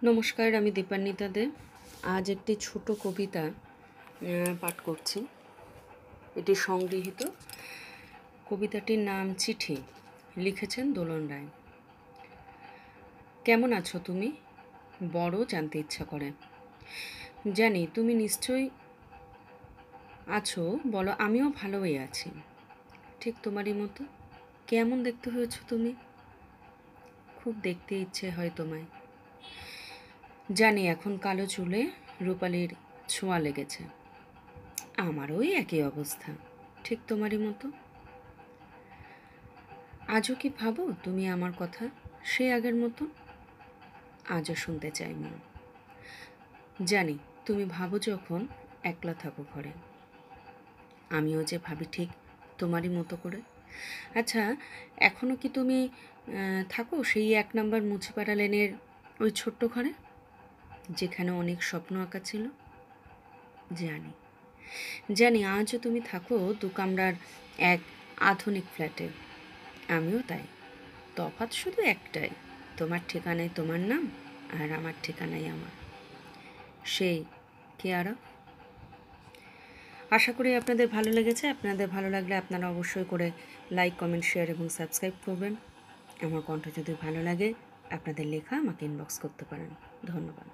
নমস্কার, আমি দীপান্বিতা দে। আজ একটি ছোট কবিতা পাঠ করছি। এটি সংগৃহীত। কবিতাটির নাম চিঠি, লিখেছেন দোলন রায়। কেমন আছো তুমি? বড় জানতে ইচ্ছা করে। জানি তুমি নিশ্চয়ই আছো, বলো। আমিও ভালোই আছি, ঠিক তোমারই মতো। কেমন দেখতে হয়েছো তুমি? খুব দেখতে ইচ্ছে হয় তোমায়। জানি এখন কালো চুলে রূপালির ছোঁয়া লেগেছে। আমারও একই অবস্থা, ঠিক তোমারই মতো। আজও কি ভাবো তুমি আমার কথা সে আগের মতো? আজও শুনতে চাই মন। জানি তুমি ভাবো যখন একলা থাকো ঘরে, আমিও যে ভাবি ঠিক তোমারই মতো করে। আচ্ছা, এখনও কি তুমি থাকো সেই 1 নম্বর মুচিপাড়া লেনের ওই ছোট্ট ঘরে, যেখানে অনেক স্বপ্ন আঁকা ছিল? জানি জানি আজও তুমি থাকো 2 কামরার এক আধুনিক ফ্ল্যাটে। আমিও তাই। তফাৎ শুধু একটাই, তোমার ঠিকানায় তোমার নাম আর আমার ঠিকানায় আমার। সেই কেয়ারা। আশা করি আপনাদের ভালো লেগেছে। আপনাদের ভালো লাগলে আপনারা অবশ্যই করে লাইক, কমেন্ট, শেয়ার এবং সাবস্ক্রাইব করবেন। আমার কণ্ঠ যদি ভালো লাগে আপনাদের লেখা আমাকে ইনবক্স করতে পারেন। ধন্যবাদ।